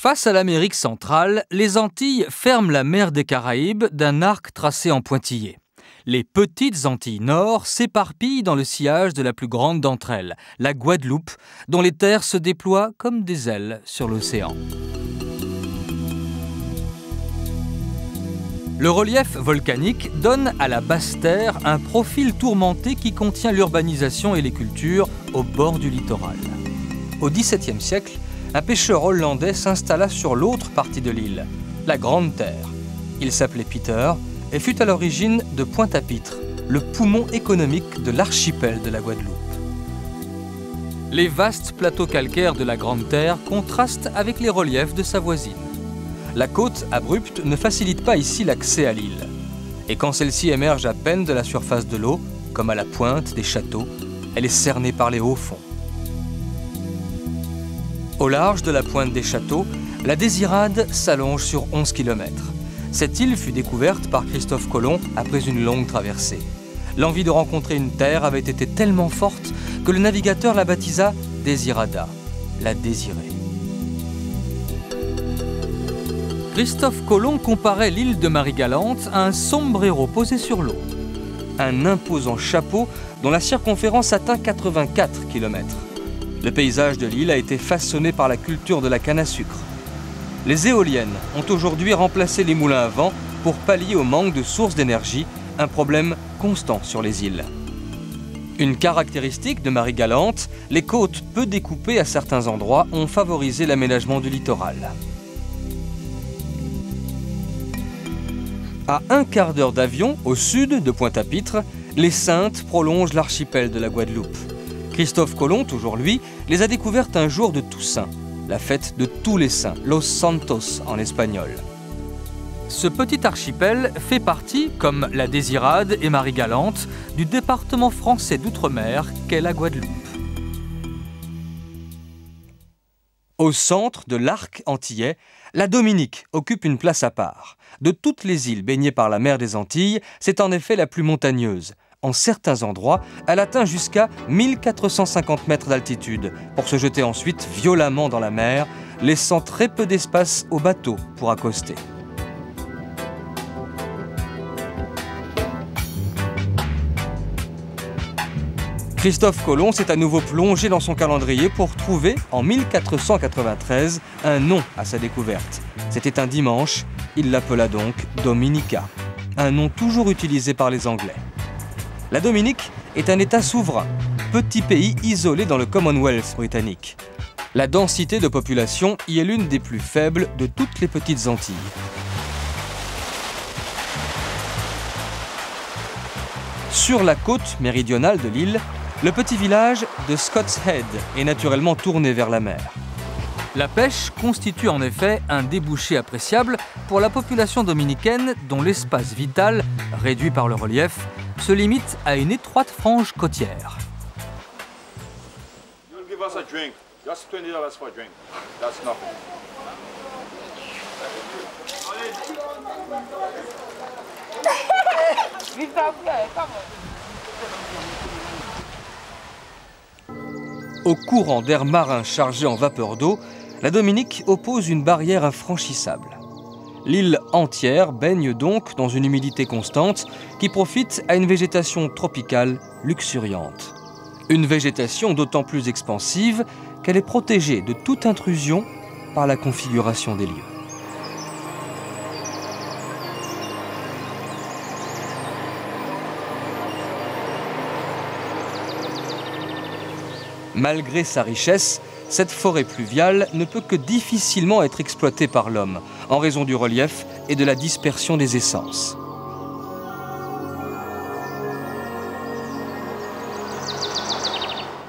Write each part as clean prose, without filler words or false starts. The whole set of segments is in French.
Face à l'Amérique centrale, les Antilles ferment la mer des Caraïbes d'un arc tracé en pointillé. Les petites Antilles Nord s'éparpillent dans le sillage de la plus grande d'entre elles, la Guadeloupe, dont les terres se déploient comme des ailes sur l'océan. Le relief volcanique donne à la Basse-Terre un profil tourmenté qui contient l'urbanisation et les cultures au bord du littoral. Au XVIIe siècle, un pêcheur hollandais s'installa sur l'autre partie de l'île, la Grande Terre. Il s'appelait Peter et fut à l'origine de Pointe-à-Pitre, le poumon économique de l'archipel de la Guadeloupe. Les vastes plateaux calcaires de la Grande Terre contrastent avec les reliefs de sa voisine. La côte abrupte ne facilite pas ici l'accès à l'île. Et quand celle-ci émerge à peine de la surface de l'eau, comme à la pointe des châteaux, elle est cernée par les hauts fonds. Au large de la pointe des châteaux, la Désirade s'allonge sur 11 km. Cette île fut découverte par Christophe Colomb après une longue traversée. L'envie de rencontrer une terre avait été tellement forte que le navigateur la baptisa Désirada, la désirée. Christophe Colomb comparait l'île de Marie-Galante à un sombrero posé sur l'eau. Un imposant chapeau dont la circonférence atteint 84 km. Le paysage de l'île a été façonné par la culture de la canne à sucre. Les éoliennes ont aujourd'hui remplacé les moulins à vent pour pallier au manque de sources d'énergie, un problème constant sur les îles. Une caractéristique de Marie-Galante, les côtes peu découpées à certains endroits ont favorisé l'aménagement du littoral. À un quart d'heure d'avion, au sud de Pointe-à-Pitre, les Saintes prolongent l'archipel de la Guadeloupe. Christophe Colomb, toujours lui, les a découvertes un jour de Toussaint, la fête de tous les saints, Los Santos en espagnol. Ce petit archipel fait partie, comme la Désirade et Marie-Galante, du département français d'outre-mer qu'est la Guadeloupe. Au centre de l'arc antillais, la Dominique occupe une place à part. De toutes les îles baignées par la mer des Antilles, c'est en effet la plus montagneuse. En certains endroits, elle atteint jusqu'à 1450 mètres d'altitude pour se jeter ensuite violemment dans la mer, laissant très peu d'espace aux bateaux pour accoster. Christophe Colomb s'est à nouveau plongé dans son calendrier pour trouver, en 1493, un nom à sa découverte. C'était un dimanche, il l'appela donc Dominica, un nom toujours utilisé par les Anglais. La Dominique est un État souverain, petit pays isolé dans le Commonwealth britannique. La densité de population y est l'une des plus faibles de toutes les petites Antilles. Sur la côte méridionale de l'île, le petit village de Scott's Head est naturellement tourné vers la mer. La pêche constitue en effet un débouché appréciable pour la population dominicaine dont l'espace vital, réduit par le relief, se limite à une étroite frange côtière. Au courant d'air marin chargé en vapeur d'eau, la Dominique oppose une barrière infranchissable. L'île entière baigne donc dans une humidité constante qui profite à une végétation tropicale luxuriante. Une végétation d'autant plus expansive qu'elle est protégée de toute intrusion par la configuration des lieux. Malgré sa richesse, cette forêt pluviale ne peut que difficilement être exploitée par l'homme, en raison du relief et de la dispersion des essences.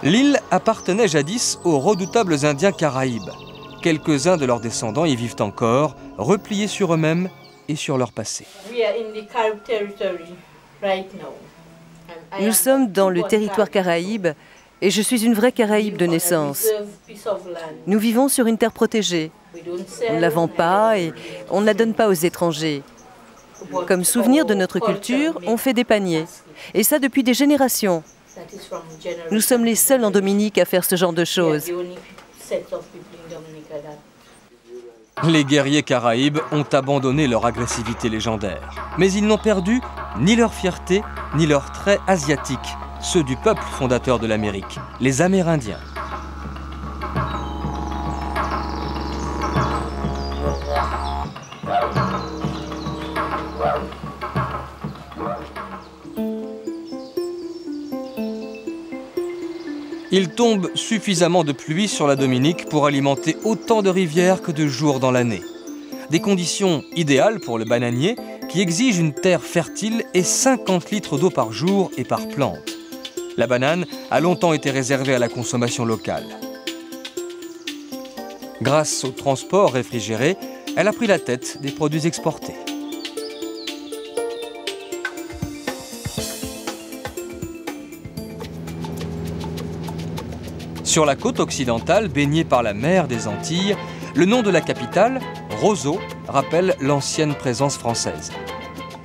L'île appartenait jadis aux redoutables Indiens Caraïbes. Quelques-uns de leurs descendants y vivent encore, repliés sur eux-mêmes et sur leur passé. Nous sommes dans le territoire Caraïbe et je suis une vraie Caraïbe de naissance. Nous vivons sur une terre protégée. On ne la vend pas et on ne la donne pas aux étrangers. Comme souvenir de notre culture, on fait des paniers. Et ça depuis des générations. Nous sommes les seuls en Dominique à faire ce genre de choses. Les guerriers caraïbes ont abandonné leur agressivité légendaire. Mais ils n'ont perdu ni leur fierté, ni leurs traits asiatiques, ceux du peuple fondateur de l'Amérique, les Amérindiens. Il tombe suffisamment de pluie sur la Dominique pour alimenter autant de rivières que de jours dans l'année. Des conditions idéales pour le bananier qui exige une terre fertile et 50 litres d'eau par jour et par plante. La banane a longtemps été réservée à la consommation locale. Grâce au transport réfrigéré, elle a pris la tête des produits exportés. Sur la côte occidentale, baignée par la mer des Antilles, le nom de la capitale, Roseau, rappelle l'ancienne présence française.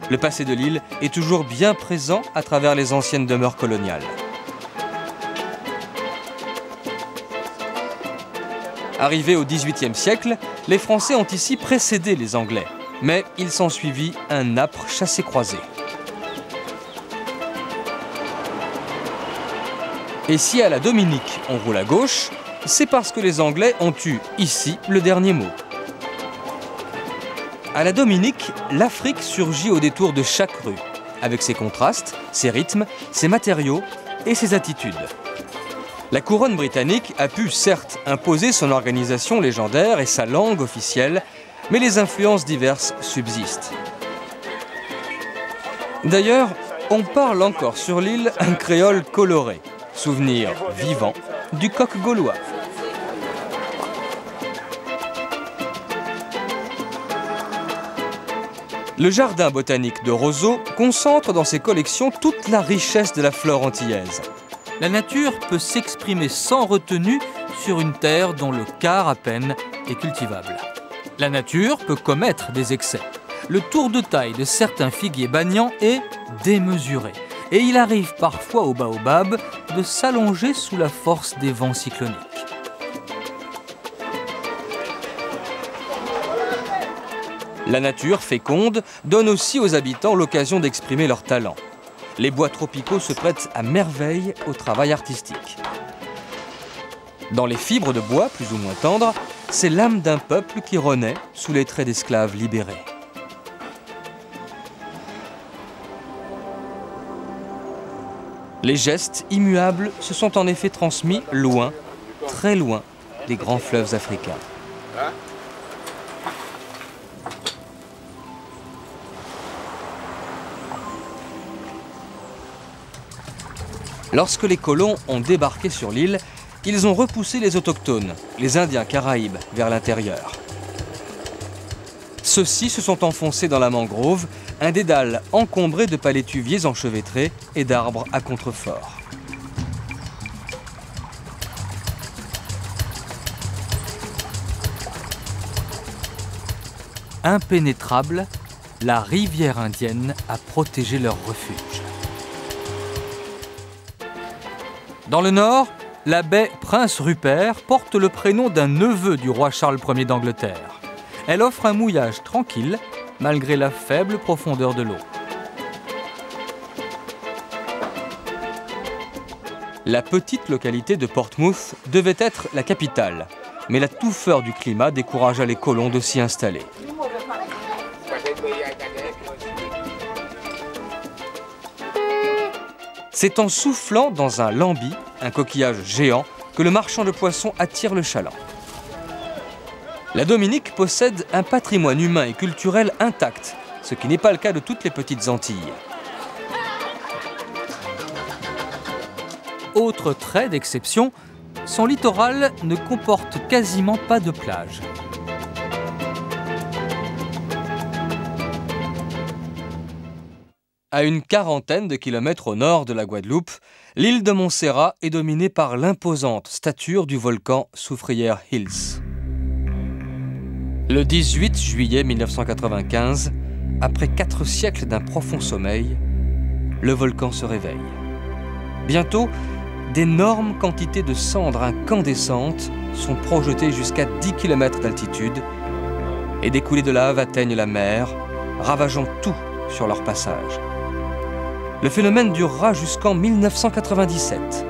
Le passé de l'île est toujours bien présent à travers les anciennes demeures coloniales. Arrivés au XVIIIe siècle, les Français ont ici précédé les Anglais, mais il s'ensuivit un âpre chassé-croisé. Et si à la Dominique on roule à gauche, c'est parce que les Anglais ont eu ici le dernier mot. À la Dominique, l'Afrique surgit au détour de chaque rue, avec ses contrastes, ses rythmes, ses matériaux et ses attitudes. La couronne britannique a pu certes imposer son organisation légendaire et sa langue officielle, mais les influences diverses subsistent. D'ailleurs, on parle encore sur l'île un créole coloré, souvenir vivant du coq gaulois. Le jardin botanique de Roseau concentre dans ses collections toute la richesse de la flore antillaise. La nature peut s'exprimer sans retenue sur une terre dont le quart à peine est cultivable. La nature peut commettre des excès. Le tour de taille de certains figuiers banians est démesuré. Et il arrive parfois au baobab de s'allonger sous la force des vents cycloniques. La nature féconde donne aussi aux habitants l'occasion d'exprimer leurs talents. Les bois tropicaux se prêtent à merveille au travail artistique. Dans les fibres de bois plus ou moins tendres, c'est l'âme d'un peuple qui renaît sous les traits d'esclaves libérés. Les gestes immuables se sont en effet transmis loin, très loin, des grands fleuves africains. Lorsque les colons ont débarqué sur l'île, ils ont repoussé les autochtones, les Indiens caraïbes, vers l'intérieur. Ceux-ci se sont enfoncés dans la mangrove, un dédale encombré de palétuviers enchevêtrés et d'arbres à contreforts. Impénétrable, la rivière indienne a protégé leur refuge. Dans le nord, la baie Prince Rupert porte le prénom d'un neveu du roi Charles Ier d'Angleterre. Elle offre un mouillage tranquille, malgré la faible profondeur de l'eau. La petite localité de Portsmouth devait être la capitale, mais la touffeur du climat découragea les colons de s'y installer. C'est en soufflant dans un lambi, un coquillage géant, que le marchand de poissons attire le chaland. La Dominique possède un patrimoine humain et culturel intact, ce qui n'est pas le cas de toutes les petites Antilles. Autre trait d'exception, son littoral ne comporte quasiment pas de plage. À une quarantaine de kilomètres au nord de la Guadeloupe, l'île de Montserrat est dominée par l'imposante stature du volcan Soufrière Hills. Le 18 juillet 1995, après 4 siècles d'un profond sommeil, le volcan se réveille. Bientôt, d'énormes quantités de cendres incandescentes sont projetées jusqu'à 10 km d'altitude et des coulées de lave atteignent la mer, ravageant tout sur leur passage. Le phénomène durera jusqu'en 1997.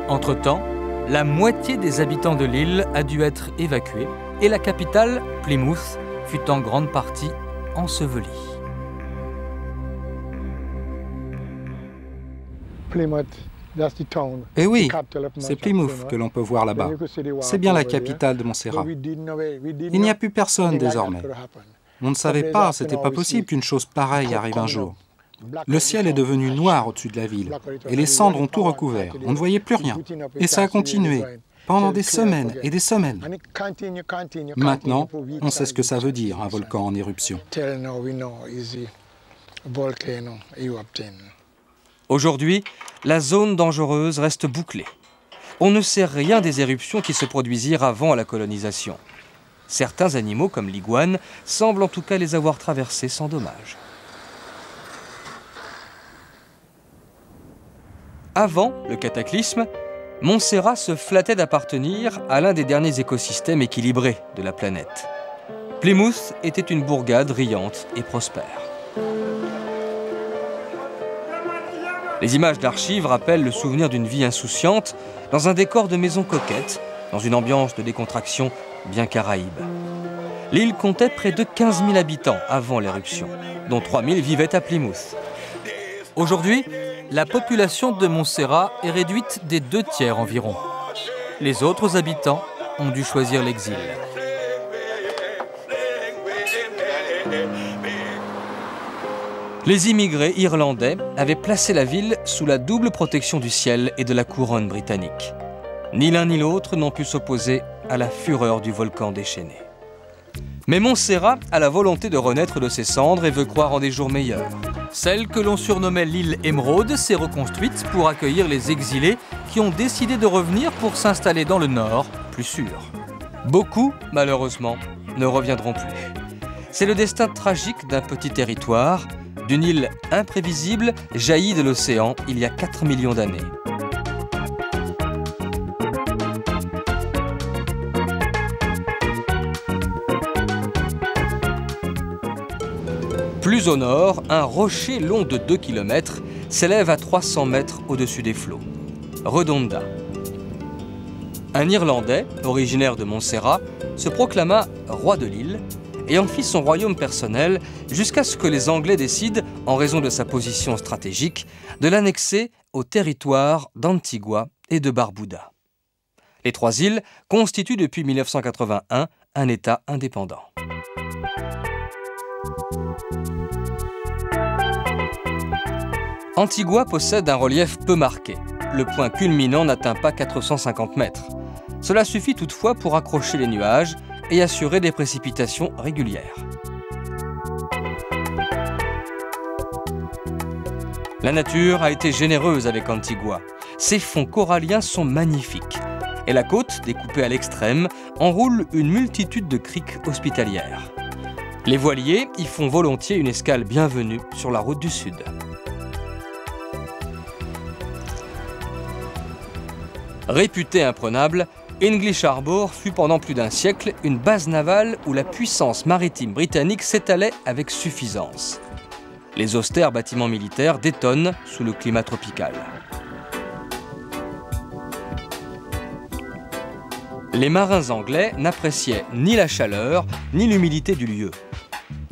Entre-temps, la moitié des habitants de l'île a dû être évacuée et la capitale, Plymouth, fut en grande partie ensevelie. Et oui, c'est Plymouth que l'on peut voir là-bas. C'est bien la capitale de Montserrat. Il n'y a plus personne désormais. On ne savait pas, c'était pas possible qu'une chose pareille arrive un jour. Le ciel est devenu noir au-dessus de la ville et les cendres ont tout recouvert. On ne voyait plus rien. Et ça a continué pendant des semaines et des semaines. Maintenant, on sait ce que ça veut dire, un volcan en éruption. Aujourd'hui, la zone dangereuse reste bouclée. On ne sait rien des éruptions qui se produisirent avant la colonisation. Certains animaux, comme l'iguane, semblent en tout cas les avoir traversés sans dommage. Avant le cataclysme, Montserrat se flattait d'appartenir à l'un des derniers écosystèmes équilibrés de la planète. Plymouth était une bourgade riante et prospère. Les images d'archives rappellent le souvenir d'une vie insouciante dans un décor de maison coquette, dans une ambiance de décontraction bien caraïbe. L'île comptait près de 15 000 habitants avant l'éruption, dont 3 000 vivaient à Plymouth. Aujourd'hui, la population de Montserrat est réduite des 2/3 environ. Les autres habitants ont dû choisir l'exil. Les immigrés irlandais avaient placé la ville sous la double protection du ciel et de la couronne britannique. Ni l'un ni l'autre n'ont pu s'opposer à la fureur du volcan déchaîné. Mais Montserrat a la volonté de renaître de ses cendres et veut croire en des jours meilleurs. Celle que l'on surnommait l'île Émeraude s'est reconstruite pour accueillir les exilés qui ont décidé de revenir pour s'installer dans le nord, plus sûr. Beaucoup, malheureusement, ne reviendront plus. C'est le destin tragique d'un petit territoire, d'une île imprévisible jaillie de l'océan il y a 4 millions d'années. Plus au nord, un rocher long de 2 km s'élève à 300 mètres au-dessus des flots. Redonda. Un Irlandais, originaire de Montserrat, se proclama roi de l'île et en fit son royaume personnel jusqu'à ce que les Anglais décident, en raison de sa position stratégique, de l'annexer au territoire d'Antigua et de Barbuda. Les 3 îles constituent depuis 1981 un État indépendant. Antigua possède un relief peu marqué. Le point culminant n'atteint pas 450 mètres. Cela suffit toutefois pour accrocher les nuages et assurer des précipitations régulières. La nature a été généreuse avec Antigua. Ses fonds coralliens sont magnifiques. Et la côte, découpée à l'extrême, enroule une multitude de criques hospitalières. Les voiliers y font volontiers une escale bienvenue sur la route du Sud. Réputée imprenable, English Harbour fut pendant plus d'un siècle une base navale où la puissance maritime britannique s'étalait avec suffisance. Les austères bâtiments militaires détonnent sous le climat tropical. Les marins anglais n'appréciaient ni la chaleur ni l'humidité du lieu.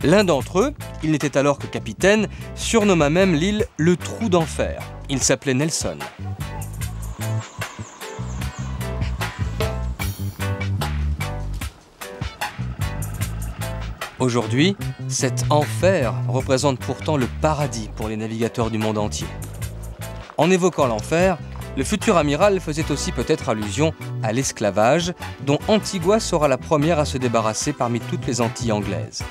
L'un d'entre eux, il n'était alors que capitaine, surnomma même l'île le Trou d'Enfer. Il s'appelait Nelson. Aujourd'hui, cet enfer représente pourtant le paradis pour les navigateurs du monde entier. En évoquant l'enfer, le futur amiral faisait aussi peut-être allusion à l'esclavage, dont Antigua sera la première à se débarrasser parmi toutes les Antilles anglaises.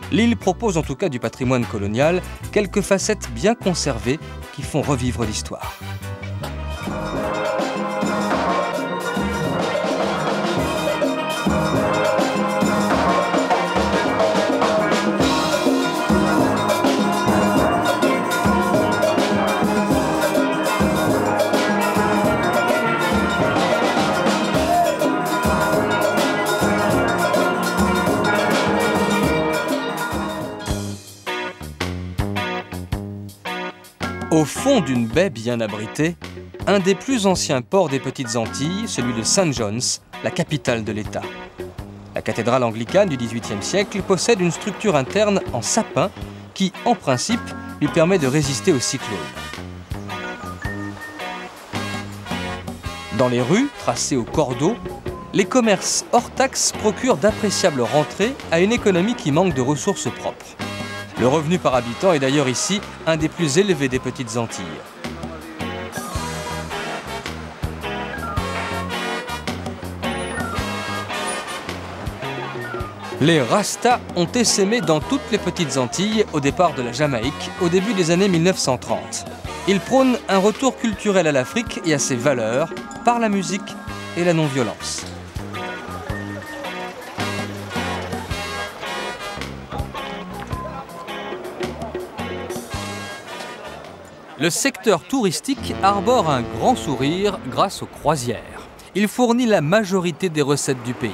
L'île propose en tout cas du patrimoine colonial quelques facettes bien conservées qui font revivre l'histoire. Au fond d'une baie bien abritée, un des plus anciens ports des Petites Antilles, celui de St. John's, la capitale de l'État. La cathédrale anglicane du XVIIIe siècle possède une structure interne en sapin qui, en principe, lui permet de résister aux cyclones. Dans les rues, tracées au cordeau, les commerces hors taxes procurent d'appréciables rentrées à une économie qui manque de ressources propres. Le revenu par habitant est d'ailleurs ici un des plus élevés des Petites Antilles. Les Rastas ont essaimé dans toutes les Petites Antilles au départ de la Jamaïque au début des années 1930. Ils prônent un retour culturel à l'Afrique et à ses valeurs par la musique et la non-violence. Le secteur touristique arbore un grand sourire grâce aux croisières. Il fournit la majorité des recettes du pays.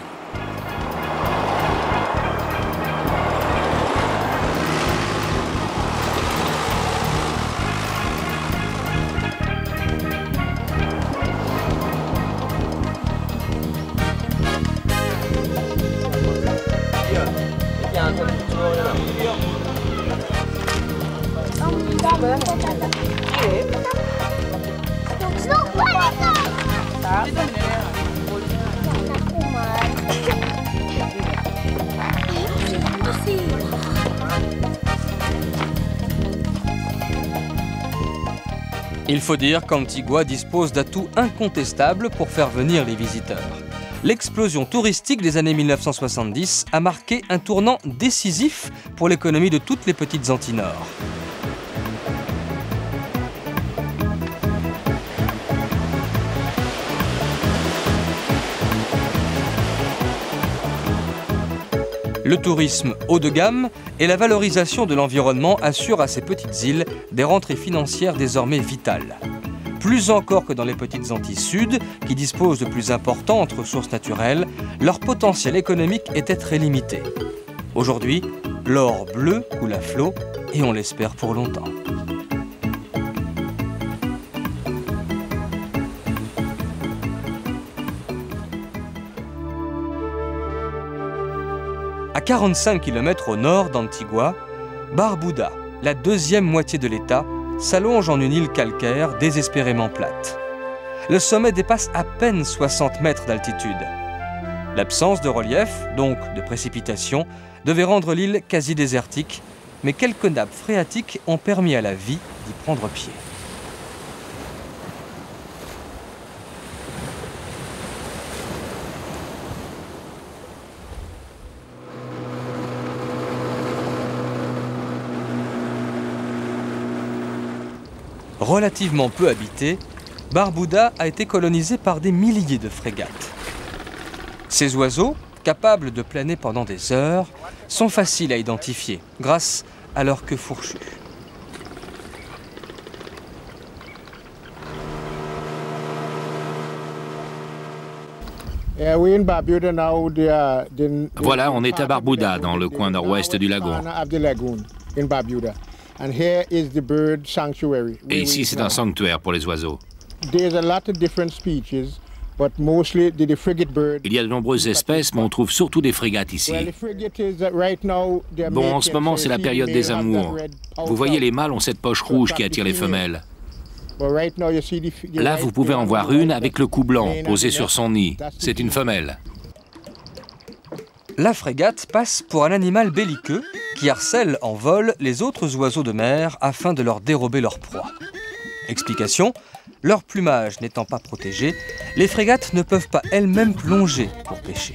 Il faut dire qu'Antigua dispose d'atouts incontestables pour faire venir les visiteurs. L'explosion touristique des années 1970 a marqué un tournant décisif pour l'économie de toutes les Petites Antilles Nord. Le tourisme haut de gamme et la valorisation de l'environnement assurent à ces petites îles des rentrées financières désormais vitales. Plus encore que dans les Petites Antilles Sud, qui disposent de plus importantes ressources naturelles, leur potentiel économique était très limité. Aujourd'hui, l'or bleu coule à flot et on l'espère pour longtemps. À 45 km au nord d'Antigua, Barbuda, la deuxième moitié de l'État, s'allonge en une île calcaire désespérément plate. Le sommet dépasse à peine 60 mètres d'altitude. L'absence de relief, donc de précipitations, devait rendre l'île quasi désertique, mais quelques nappes phréatiques ont permis à la vie d'y prendre pied. Relativement peu habité, Barbuda a été colonisé par des milliers de frégates. Ces oiseaux, capables de planer pendant des heures, sont faciles à identifier grâce à leur queue fourchue. Voilà, on est à Barbuda, dans le coin nord-ouest du lagon. Et ici, c'est un sanctuaire pour les oiseaux. Il y a de nombreuses espèces, mais on trouve surtout des frégates ici. Bon, en ce moment, c'est la période des amours. Vous voyez, les mâles ont cette poche rouge qui attire les femelles. Là, vous pouvez en voir une avec le cou blanc posé sur son nid. C'est une femelle. La frégate passe pour un animal belliqueux qui harcèle en vol les autres oiseaux de mer afin de leur dérober leur proie. Explication, leur plumage n'étant pas protégé, les frégates ne peuvent pas elles-mêmes plonger pour pêcher.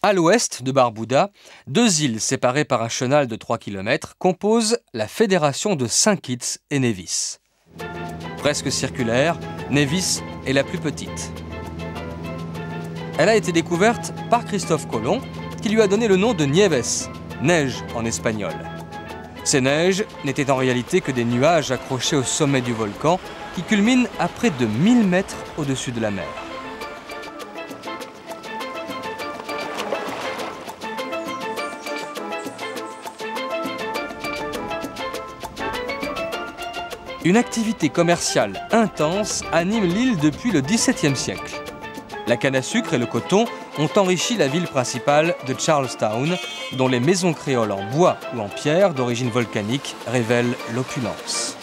À l'ouest de Barbuda, deux îles séparées par un chenal de 3 km composent la fédération de Saint Kitts et Nevis. Presque circulaire, Nevis est la plus petite. Elle a été découverte par Christophe Colomb, qui lui a donné le nom de Nieves, neige en espagnol. Ces neiges n'étaient en réalité que des nuages accrochés au sommet du volcan, qui culmine à près de 1000 mètres au-dessus de la mer. Une activité commerciale intense anime l'île depuis le XVIIe siècle. La canne à sucre et le coton ont enrichi la ville principale de Charlestown, dont les maisons créoles en bois ou en pierre d'origine volcanique révèlent l'opulence.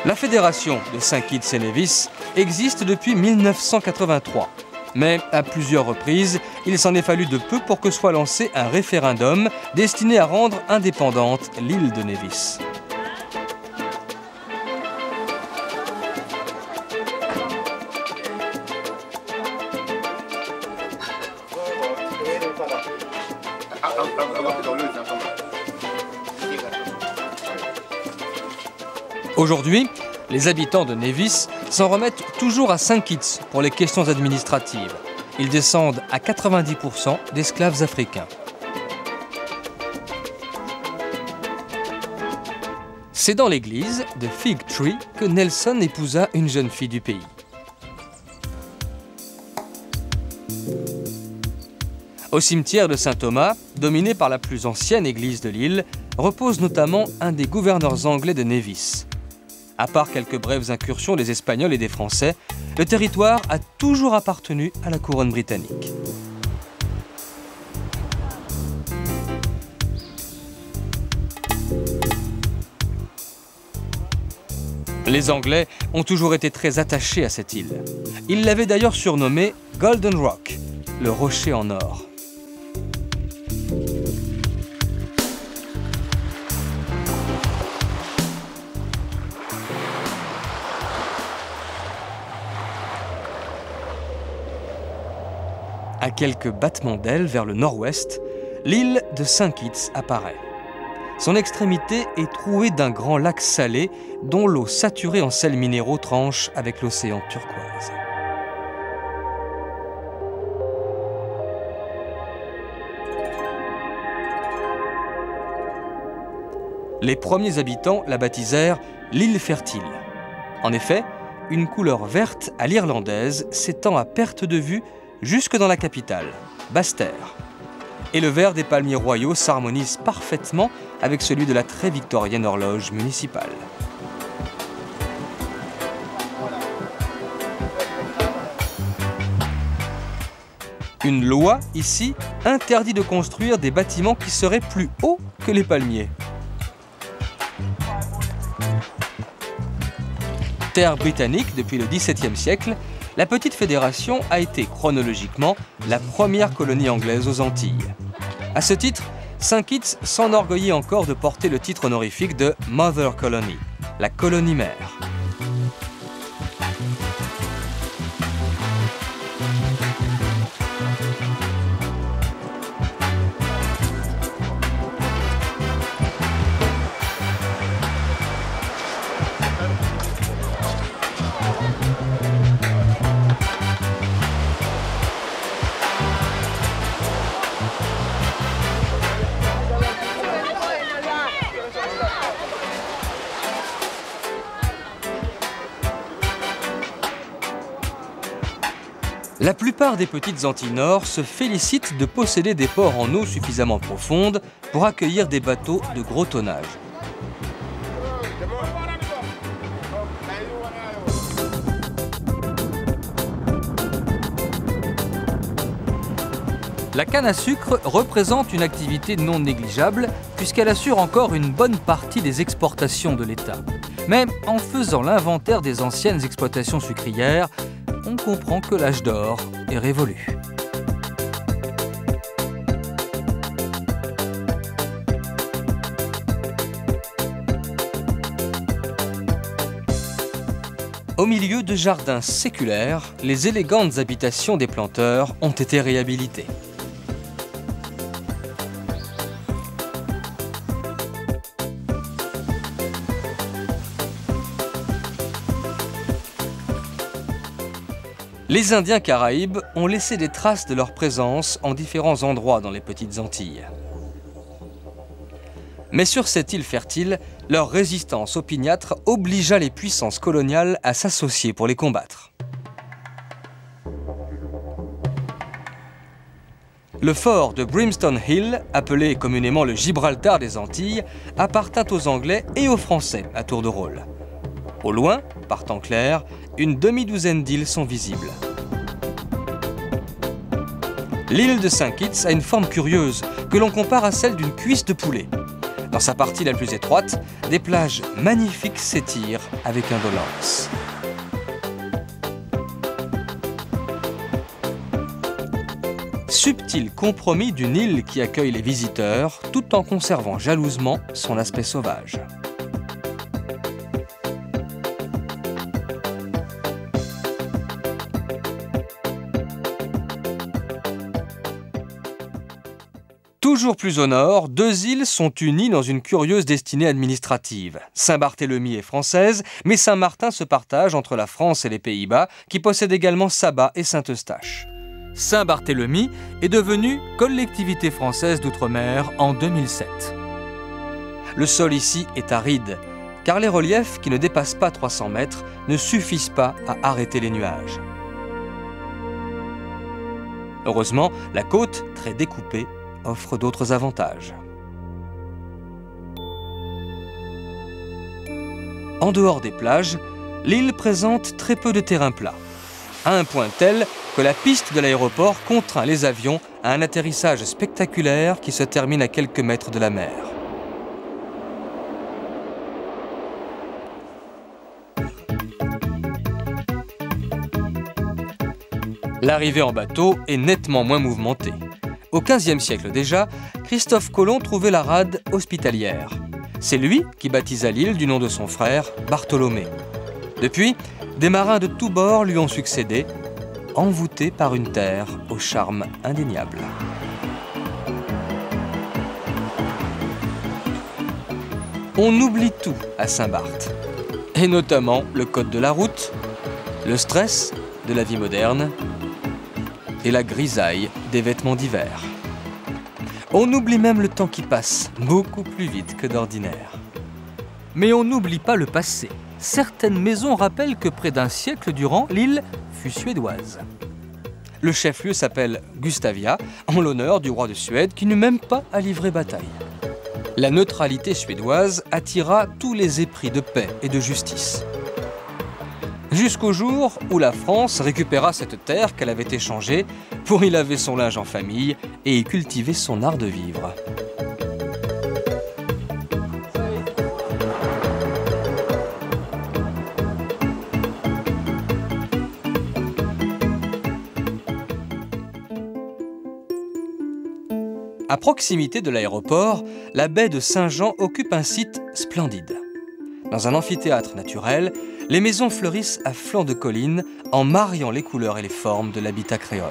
La fédération de St. Kitts et Nevis existe depuis 1983. Mais à plusieurs reprises, il s'en est fallu de peu pour que soit lancé un référendum destiné à rendre indépendante l'île de Nevis. Aujourd'hui, les habitants de Nevis s'en remettent toujours à St. Kitts pour les questions administratives. Ils descendent à 90% d'esclaves africains. C'est dans l'église de Fig Tree que Nelson épousa une jeune fille du pays. Au cimetière de Saint-Thomas, dominé par la plus ancienne église de l'île, repose notamment un des gouverneurs anglais de Nevis. À part quelques brèves incursions des Espagnols et des Français, le territoire a toujours appartenu à la couronne britannique. Les Anglais ont toujours été très attachés à cette île. Ils l'avaient d'ailleurs surnommée Golden Rock, le rocher en or. À quelques battements d'ailes vers le nord-ouest, l'île de St. Kitts apparaît. Son extrémité est trouée d'un grand lac salé dont l'eau saturée en sels minéraux tranche avec l'océan turquoise. Les premiers habitants la baptisèrent l'île fertile. En effet, une couleur verte à l'irlandaise s'étend à perte de vue jusque dans la capitale, Basse-Terre. Et le vert des palmiers royaux s'harmonise parfaitement avec celui de la très victorienne horloge municipale. Une loi, ici, interdit de construire des bâtiments qui seraient plus hauts que les palmiers. Terre britannique depuis le XVIIe siècle, la petite fédération a été chronologiquement la première colonie anglaise aux Antilles. À ce titre, St. Kitts s'enorgueillit encore de porter le titre honorifique de Mother Colony, la colonie mère. La plupart des petites Antilles Nord se félicitent de posséder des ports en eau suffisamment profonde pour accueillir des bateaux de gros tonnage. La canne à sucre représente une activité non négligeable puisqu'elle assure encore une bonne partie des exportations de l'État. Mais en faisant l'inventaire des anciennes exploitations sucrières, on comprend que l'âge d'or est révolu. Au milieu de jardins séculaires, les élégantes habitations des planteurs ont été réhabilitées. Les Indiens Caraïbes ont laissé des traces de leur présence en différents endroits dans les petites Antilles. Mais sur cette île fertile, leur résistance opiniâtre obligea les puissances coloniales à s'associer pour les combattre. Le fort de Brimstone Hill, appelé communément le Gibraltar des Antilles, appartint aux Anglais et aux Français à tour de rôle. Au loin, par temps clair, une demi-douzaine d'îles sont visibles. L'île de St. Kitts a une forme curieuse que l'on compare à celle d'une cuisse de poulet. Dans sa partie la plus étroite, des plages magnifiques s'étirent avec indolence. Subtil compromis d'une île qui accueille les visiteurs tout en conservant jalousement son aspect sauvage. Toujours plus au nord, deux îles sont unies dans une curieuse destinée administrative. Saint-Barthélemy est française, mais Saint-Martin se partage entre la France et les Pays-Bas, qui possèdent également Saba et Saint-Eustache. Saint-Barthélemy est devenue collectivité française d'outre-mer en 2007. Le sol ici est aride, car les reliefs qui ne dépassent pas 300 mètres ne suffisent pas à arrêter les nuages. Heureusement, la côte, très découpée, offre d'autres avantages. En dehors des plages, l'île présente très peu de terrain plat, à un point tel que la piste de l'aéroport contraint les avions à un atterrissage spectaculaire qui se termine à quelques mètres de la mer. L'arrivée en bateau est nettement moins mouvementée. Au XVe siècle déjà, Christophe Colomb trouvait la rade hospitalière. C'est lui qui baptisa l'île du nom de son frère, Bartholomé. Depuis, des marins de tous bords lui ont succédé, envoûtés par une terre au charme indéniable. On oublie tout à Saint-Barth, et notamment le code de la route, le stress de la vie moderne, et la grisaille des vêtements d'hiver. On oublie même le temps qui passe, beaucoup plus vite que d'ordinaire. Mais on n'oublie pas le passé. Certaines maisons rappellent que près d'un siècle durant, l'île fut suédoise. Le chef-lieu s'appelle Gustavia, en l'honneur du roi de Suède qui n'eut même pas à livrer bataille. La neutralité suédoise attira tous les épris de paix et de justice. Jusqu'au jour où la France récupéra cette terre qu'elle avait échangée pour y laver son linge en famille et y cultiver son art de vivre. À proximité de l'aéroport, la baie de Saint-Jean occupe un site splendide. Dans un amphithéâtre naturel, les maisons fleurissent à flanc de colline en mariant les couleurs et les formes de l'habitat créole.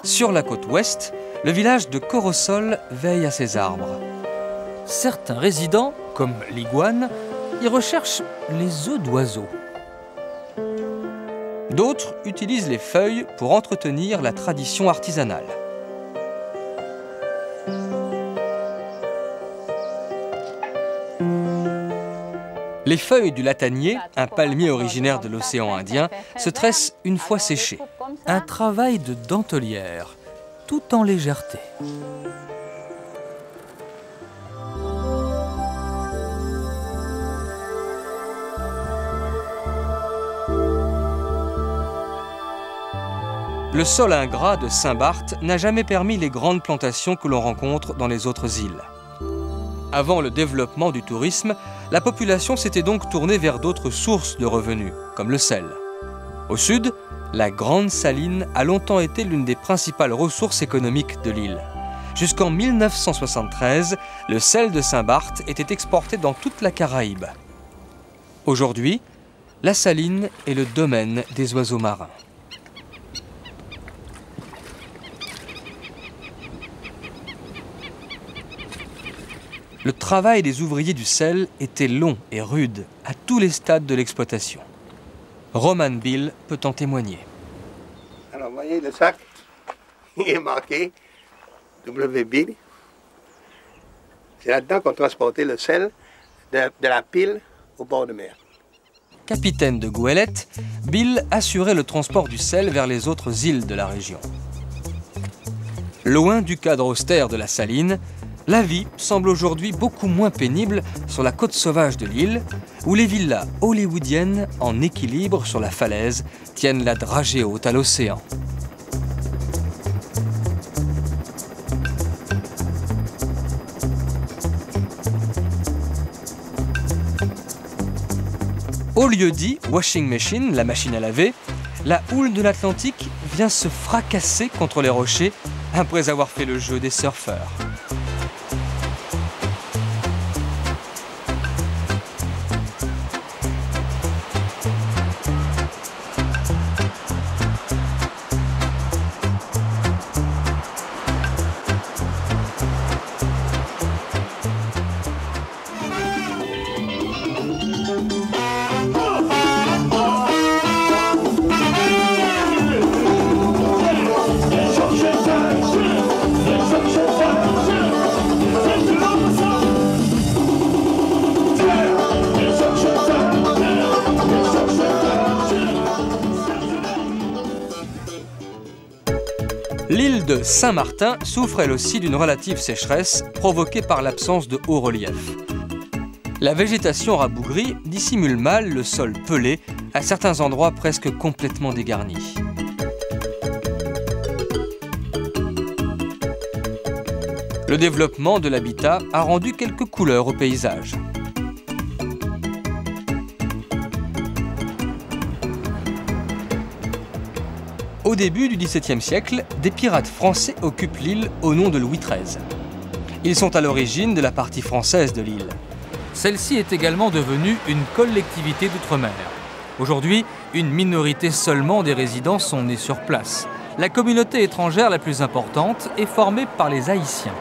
Sur la côte ouest, le village de Corosol veille à ses arbres. Certains résidents, comme l'iguane, y recherchent les œufs d'oiseaux. D'autres utilisent les feuilles pour entretenir la tradition artisanale. Les feuilles du latanier, un palmier originaire de l'océan Indien, se tressent une fois séchées. Un travail de dentelière, tout en légèreté. Le sol ingrat de Saint-Barth n'a jamais permis les grandes plantations que l'on rencontre dans les autres îles. Avant le développement du tourisme, la population s'était donc tournée vers d'autres sources de revenus, comme le sel. Au sud, la Grande Saline a longtemps été l'une des principales ressources économiques de l'île. Jusqu'en 1973, le sel de Saint-Barth était exporté dans toute la Caraïbe. Aujourd'hui, la saline est le domaine des oiseaux marins. Le travail des ouvriers du sel était long et rude à tous les stades de l'exploitation. Roman Bill peut en témoigner. Alors, vous voyez, le sac, il est marqué W. Bill. C'est là-dedans qu'on transportait le sel de la pile au bord de mer. capitaine de goélette, Bill assurait le transport du sel vers les autres îles de la région. Loin du cadre austère de la saline, la vie semble aujourd'hui beaucoup moins pénible sur la côte sauvage de l'île, où les villas hollywoodiennes en équilibre sur la falaise tiennent la dragée haute à l'océan. Au lieu-dit washing machine, la machine à laver, la houle de l'Atlantique vient se fracasser contre les rochers après avoir fait le jeu des surfeurs. L'île de Saint-Martin souffre elle aussi d'une relative sécheresse provoquée par l'absence de haut relief. La végétation rabougrie dissimule mal le sol pelé, à certains endroits presque complètement dégarni. Le développement de l'habitat a rendu quelques couleurs au paysage. Au début du XVIIe siècle, des pirates français occupent l'île au nom de Louis XIII. Ils sont à l'origine de la partie française de l'île. Celle-ci est également devenue une collectivité d'outre-mer. Aujourd'hui, une minorité seulement des résidents sont nés sur place. La communauté étrangère la plus importante est formée par les Haïtiens.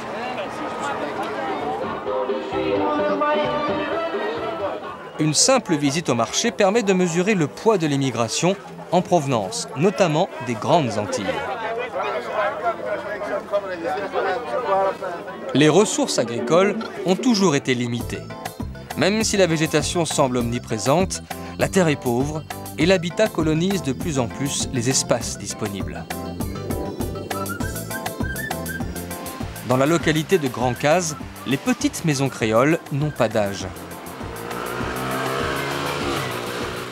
Une simple visite au marché permet de mesurer le poids de l'immigration en provenance, notamment des Grandes Antilles. Les ressources agricoles ont toujours été limitées. Même si la végétation semble omniprésente, la terre est pauvre et l'habitat colonise de plus en plus les espaces disponibles. Dans la localité de Grand-Case, les petites maisons créoles n'ont pas d'âge.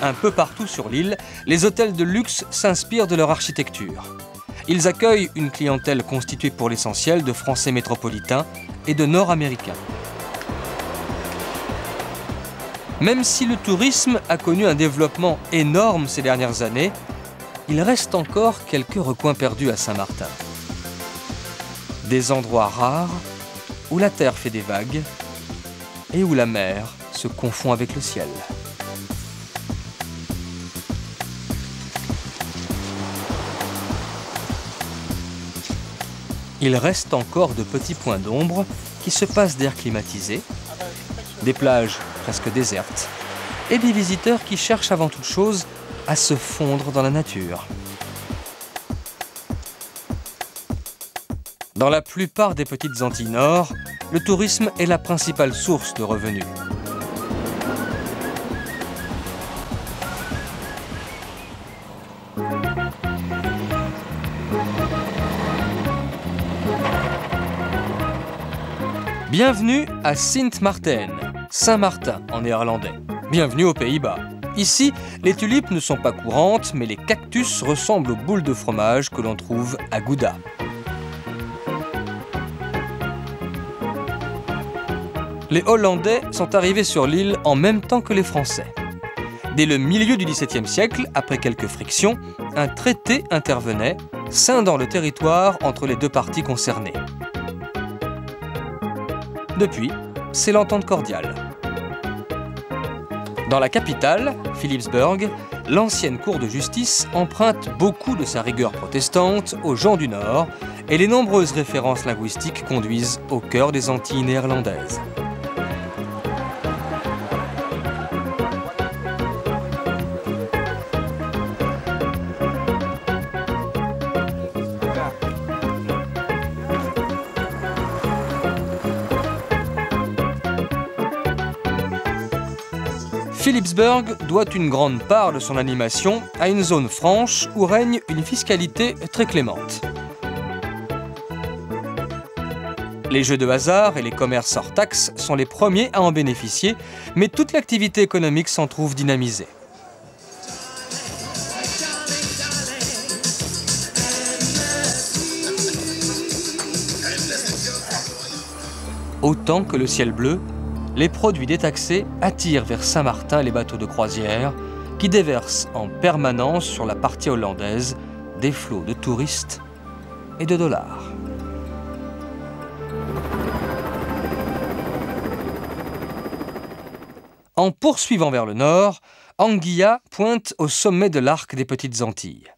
Un peu partout sur l'île, les hôtels de luxe s'inspirent de leur architecture. Ils accueillent une clientèle constituée pour l'essentiel de Français métropolitains et de Nord-Américains. Même si le tourisme a connu un développement énorme ces dernières années, il reste encore quelques recoins perdus à Saint-Martin. Des endroits rares où la terre fait des vagues et où la mer se confond avec le ciel. Il reste encore de petits points d'ombre qui se passent d'air climatisé, des plages presque désertes et des visiteurs qui cherchent avant toute chose à se fondre dans la nature. Dans la plupart des petites Antilles Nord, le tourisme est la principale source de revenus. Bienvenue à Sint Maarten, Saint-Martin en néerlandais. Bienvenue aux Pays-Bas. Ici, les tulipes ne sont pas courantes, mais les cactus ressemblent aux boules de fromage que l'on trouve à Gouda. Les Hollandais sont arrivés sur l'île en même temps que les Français. Dès le milieu du XVIIe siècle, après quelques frictions, un traité intervenait, scindant le territoire entre les deux parties concernées. Depuis, c'est l'entente cordiale. Dans la capitale, Philipsburg, l'ancienne cour de justice emprunte beaucoup de sa rigueur protestante aux gens du Nord et les nombreuses références linguistiques conduisent au cœur des Antilles néerlandaises. Philipsburg doit une grande part de son animation à une zone franche où règne une fiscalité très clémente. Les jeux de hasard et les commerces hors taxes sont les premiers à en bénéficier, mais toute l'activité économique s'en trouve dynamisée. Autant que le ciel bleu, les produits détaxés attirent vers Saint-Martin les bateaux de croisière qui déversent en permanence sur la partie hollandaise des flots de touristes et de dollars. En poursuivant vers le nord, Anguilla pointe au sommet de l'arc des Petites Antilles.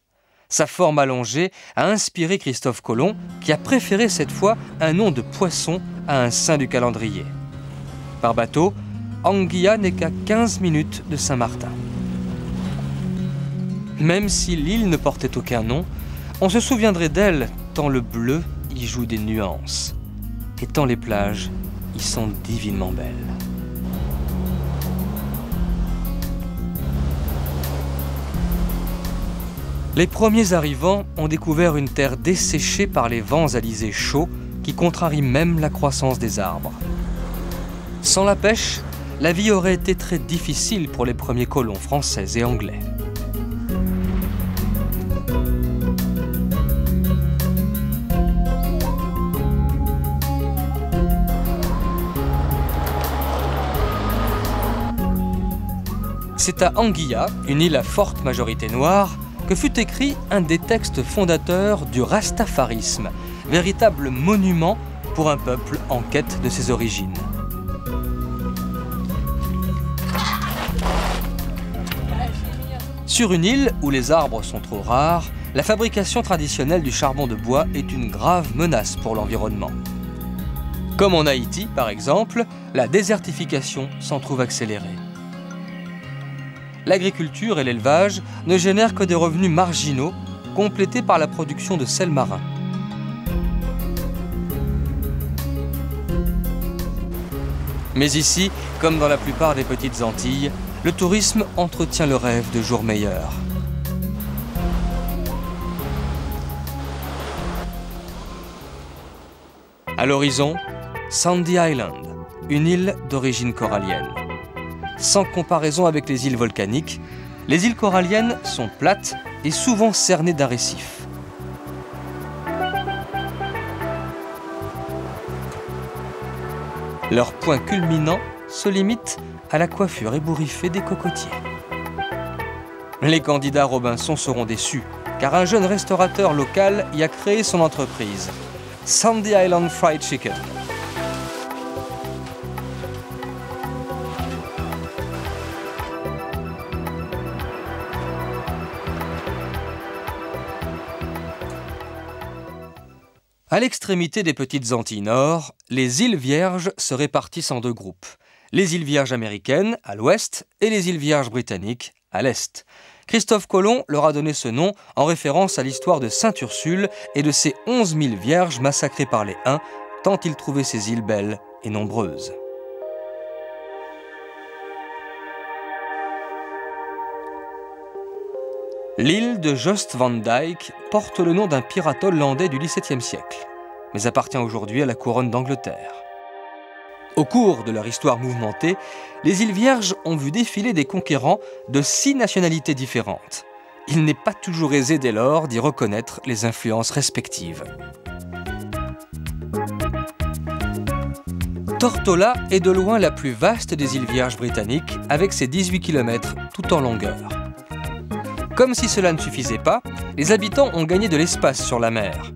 Sa forme allongée a inspiré Christophe Colomb, qui a préféré cette fois un nom de poisson à un saint du calendrier. Par bateau, Anguilla n'est qu'à 15 minutes de Saint-Martin. Même si l'île ne portait aucun nom, on se souviendrait d'elle tant le bleu y joue des nuances et tant les plages y sont divinement belles. Les premiers arrivants ont découvert une terre desséchée par les vents alizés chauds qui contrarient même la croissance des arbres. Sans la pêche, la vie aurait été très difficile pour les premiers colons français et anglais. C'est à Anguilla, une île à forte majorité noire, que fut écrit un des textes fondateurs du rastafarisme, véritable monument pour un peuple en quête de ses origines. Sur une île où les arbres sont trop rares, la fabrication traditionnelle du charbon de bois est une grave menace pour l'environnement. Comme en Haïti, par exemple, la désertification s'en trouve accélérée. L'agriculture et l'élevage ne génèrent que des revenus marginaux, complétés par la production de sel marin. Mais ici, comme dans la plupart des petites Antilles, le tourisme entretient le rêve de jours meilleurs. À l'horizon, Sandy Island, une île d'origine corallienne. Sans comparaison avec les îles volcaniques, les îles coralliennes sont plates et souvent cernées d'un récif. Leur point culminant se limite à la coiffure ébouriffée des cocotiers. Les candidats Robinson seront déçus, car un jeune restaurateur local y a créé son entreprise, Sandy Island Fried Chicken. À l'extrémité des Petites Antilles Nord, les îles Vierges se répartissent en deux groupes. Les îles Vierges américaines, à l'ouest, et les îles Vierges britanniques, à l'est. Christophe Colomb leur a donné ce nom en référence à l'histoire de Sainte Ursule et de ses 11 000 vierges massacrées par les Huns, tant il trouvait ces îles belles et nombreuses. L'île de Jost van Dyke porte le nom d'un pirate hollandais du XVIIe siècle, mais appartient aujourd'hui à la couronne d'Angleterre. Au cours de leur histoire mouvementée, les îles Vierges ont vu défiler des conquérants de 6 nationalités différentes. Il n'est pas toujours aisé dès lors d'y reconnaître les influences respectives. Tortola est de loin la plus vaste des îles Vierges britanniques, avec ses 18 km tout en longueur. Comme si cela ne suffisait pas, les habitants ont gagné de l'espace sur la mer.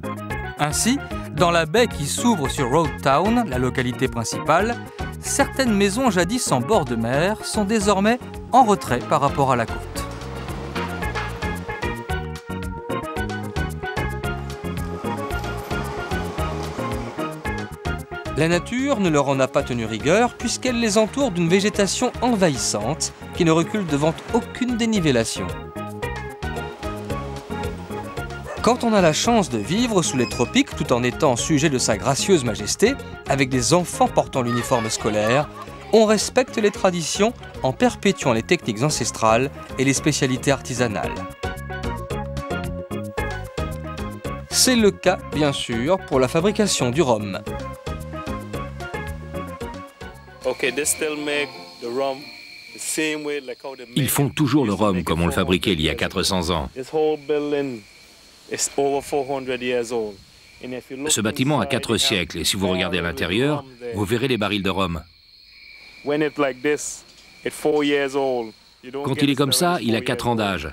Ainsi, dans la baie qui s'ouvre sur Road Town, la localité principale, certaines maisons jadis en bord de mer sont désormais en retrait par rapport à la côte. La nature ne leur en a pas tenu rigueur puisqu'elle les entoure d'une végétation envahissante qui ne recule devant aucune dénivellation. Quand on a la chance de vivre sous les tropiques tout en étant sujet de sa gracieuse majesté, avec des enfants portant l'uniforme scolaire, On respecte les traditions en perpétuant les techniques ancestrales et les spécialités artisanales. C'est le cas, bien sûr, pour la fabrication du rhum. Ils font toujours le rhum comme on le fabriquait il y a 400 ans. Ce bâtiment a 4 siècles et si vous regardez à l'intérieur, vous verrez les barils de rhum. Quand il est comme ça, il a 4 ans d'âge.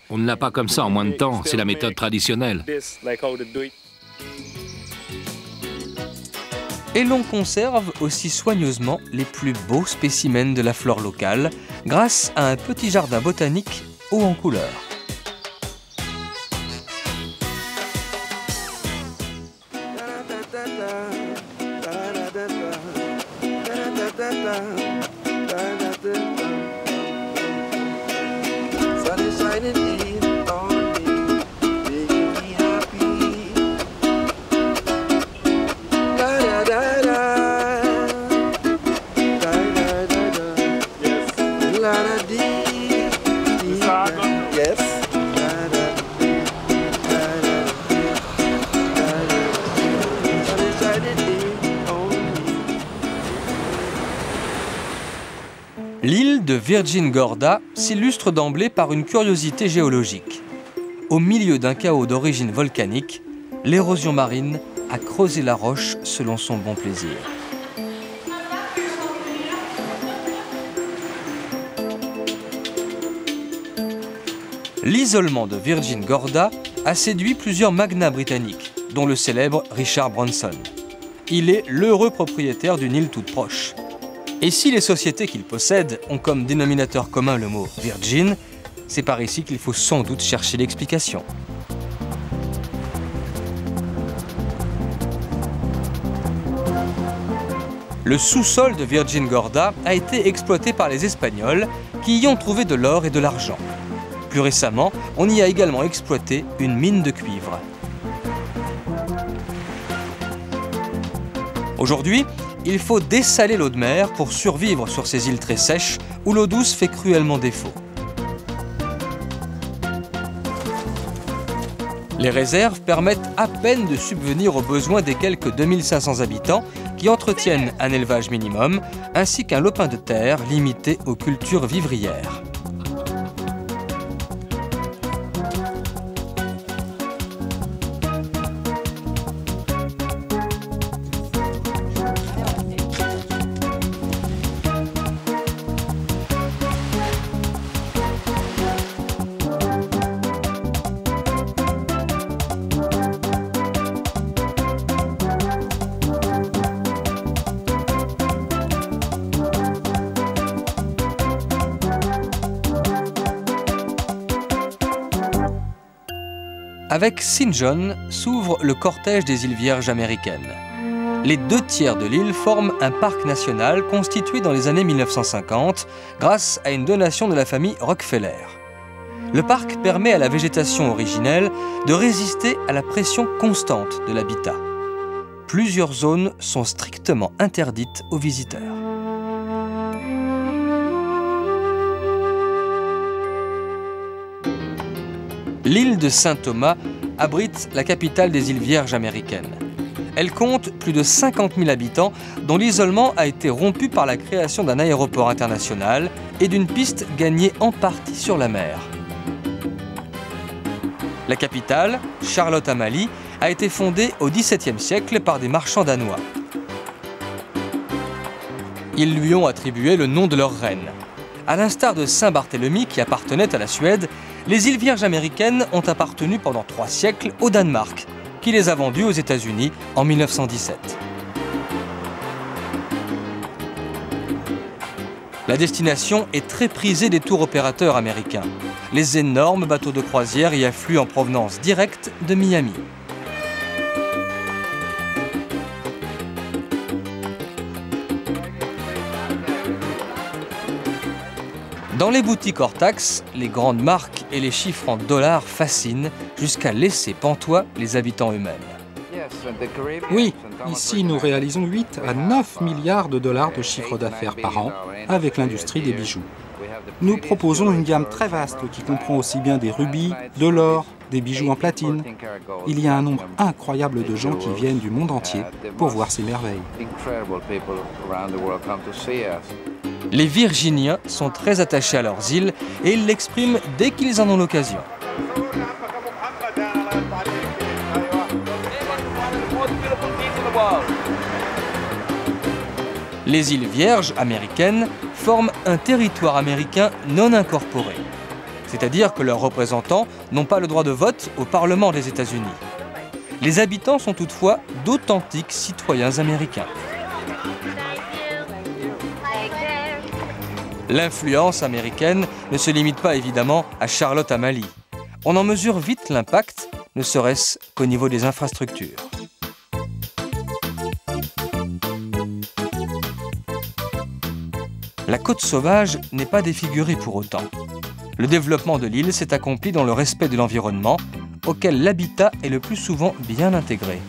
On ne l'a pas comme ça en moins de temps, c'est la méthode traditionnelle. Et l'on conserve aussi soigneusement les plus beaux spécimens de la flore locale grâce à un petit jardin botanique haut en couleur. L'île de Virgin Gorda s'illustre d'emblée par une curiosité géologique. Au milieu d'un chaos d'origine volcanique, l'érosion marine a creusé la roche selon son bon plaisir. L'isolement de Virgin Gorda a séduit plusieurs magnats britanniques, dont le célèbre Richard Branson. Il est l'heureux propriétaire d'une île toute proche. Et si les sociétés qu'il possède ont comme dénominateur commun le mot « Virgin », c'est par ici qu'il faut sans doute chercher l'explication. Le sous-sol de Virgin Gorda a été exploité par les Espagnols qui y ont trouvé de l'or et de l'argent. Plus récemment, on y a également exploité une mine de cuivre. Aujourd'hui, il faut dessaler l'eau de mer pour survivre sur ces îles très sèches où l'eau douce fait cruellement défaut. Les réserves permettent à peine de subvenir aux besoins des quelques 2500 habitants qui entretiennent un élevage minimum ainsi qu'un lopin de terre limité aux cultures vivrières. Avec St. John s'ouvre le cortège des îles Vierges américaines. Les 2/3 de l'île forment un parc national constitué dans les années 1950 grâce à une donation de la famille Rockefeller. Le parc permet à la végétation originelle de résister à la pression constante de l'habitat. Plusieurs zones sont strictement interdites aux visiteurs. L'île de Saint-Thomas abrite la capitale des îles Vierges américaines. Elle compte plus de 50 000 habitants dont l'isolement a été rompu par la création d'un aéroport international et d'une piste gagnée en partie sur la mer. La capitale, Charlotte-Amalie, a été fondée au XVIIe siècle par des marchands danois. Ils lui ont attribué le nom de leur reine. À l'instar de Saint-Barthélemy qui appartenait à la Suède, les îles Vierges américaines ont appartenu pendant 3 siècles au Danemark, qui les a vendues aux États-Unis en 1917. La destination est très prisée des tours opérateurs américains. Les énormes bateaux de croisière y affluent en provenance directe de Miami. Dans les boutiques hors taxes, les grandes marques et les chiffres en dollars fascinent jusqu'à laisser pantois les habitants eux-mêmes. Oui, Ici, nous réalisons 8 à 9 milliards de dollars de chiffre d'affaires par an avec l'industrie des bijoux. Nous proposons une gamme très vaste qui comprend aussi bien des rubis, de l'or, des bijoux en platine. Il y a un nombre incroyable de gens qui viennent du monde entier pour voir ces merveilles. Les Virginiens sont très attachés à leurs îles et ils l'expriment dès qu'ils en ont l'occasion. Les îles Vierges américaines forment un territoire américain non incorporé. C'est-à-dire que leurs représentants n'ont pas le droit de vote au Parlement des États-Unis. Les habitants sont toutefois d'authentiques citoyens américains. L'influence américaine ne se limite pas évidemment à Charlotte Amalie. On en mesure vite l'impact, ne serait-ce qu'au niveau des infrastructures. La côte sauvage n'est pas défigurée pour autant. Le développement de l'île s'est accompli dans le respect de l'environnement, auquel l'habitat est le plus souvent bien intégré.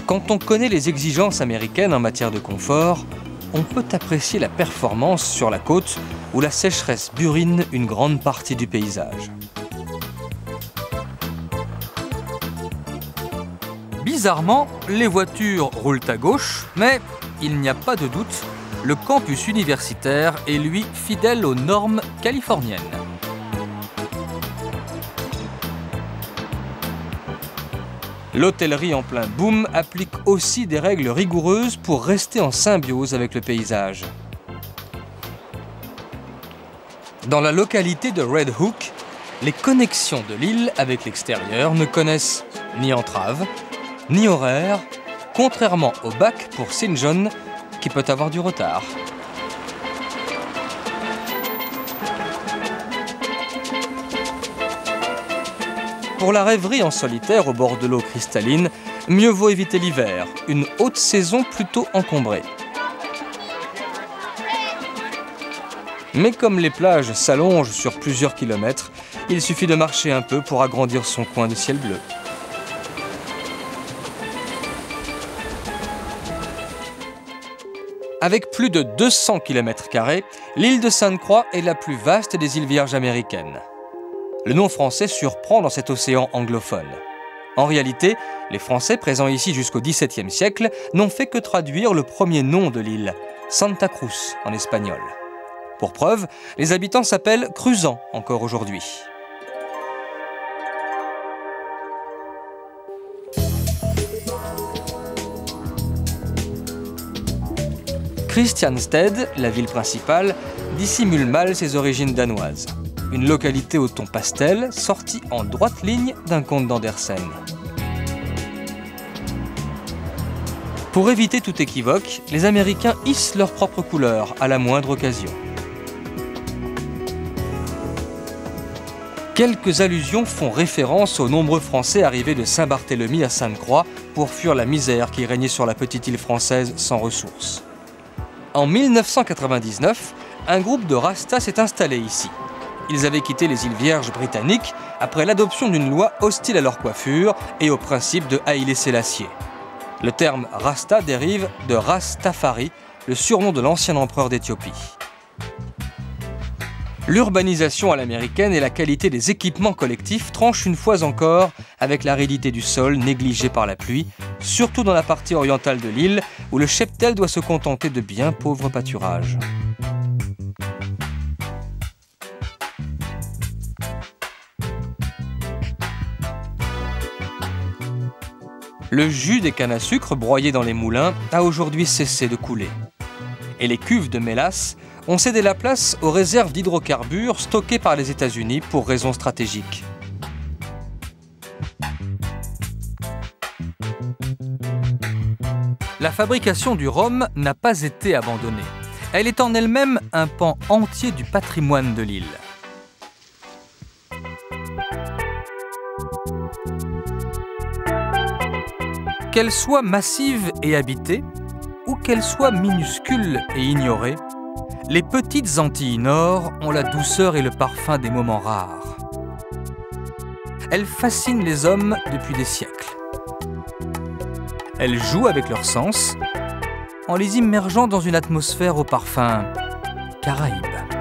Quand on connaît les exigences américaines en matière de confort, on peut apprécier la performance sur la côte où la sécheresse burine une grande partie du paysage. Bizarrement, les voitures roulent à gauche, mais il n'y a pas de doute, le campus universitaire est lui fidèle aux normes californiennes. L'hôtellerie en plein boom applique aussi des règles rigoureuses pour rester en symbiose avec le paysage. Dans la localité de Red Hook, les connexions de l'île avec l'extérieur ne connaissent ni entrave, ni horaire, contrairement au bac pour St. John qui peut avoir du retard. Pour la rêverie en solitaire au bord de l'eau cristalline, mieux vaut éviter l'hiver, une haute saison plutôt encombrée. Mais comme les plages s'allongent sur plusieurs kilomètres, il suffit de marcher un peu pour agrandir son coin de ciel bleu. Avec plus de 200 km², l'île de Sainte-Croix est la plus vaste des îles Vierges américaines. Le nom français surprend dans cet océan anglophone. En réalité, les Français présents ici jusqu'au XVIIe siècle n'ont fait que traduire le premier nom de l'île, Santa Cruz en espagnol. Pour preuve, les habitants s'appellent Cruzans encore aujourd'hui. Christiansted, la ville principale, dissimule mal ses origines danoises. Une localité au ton pastel, sortie en droite ligne d'un conte d'Andersen. Pour éviter tout équivoque, les Américains hissent leurs propres couleurs à la moindre occasion. Quelques allusions font référence aux nombreux Français arrivés de Saint-Barthélemy à Sainte-Croix pour fuir la misère qui régnait sur la petite île française sans ressources. En 1999, un groupe de Rastas s'est installé ici. Ils avaient quitté les îles Vierges britanniques après l'adoption d'une loi hostile à leur coiffure et au principe de Haïlé Sélassié. Le terme Rasta dérive de Rastafari, le surnom de l'ancien empereur d'Éthiopie. L'urbanisation à l'américaine et la qualité des équipements collectifs tranchent une fois encore avec l'aridité du sol négligé par la pluie, surtout dans la partie orientale de l'île où le cheptel doit se contenter de bien pauvres pâturages. Le jus des cannes à sucre broyées dans les moulins a aujourd'hui cessé de couler. Et les cuves de mélasse ont cédé la place aux réserves d'hydrocarbures stockées par les États-Unis pour raisons stratégiques. La fabrication du rhum n'a pas été abandonnée. Elle est en elle-même un pan entier du patrimoine de l'île. Qu'elle soit massive et habitée, ou qu'elle soit minuscule et ignorée, Les petites Antilles Nord ont la douceur et le parfum des moments rares. Elles fascinent les hommes depuis des siècles. Elles jouent avec leurs sens en les immergeant dans une atmosphère au parfum caraïbe.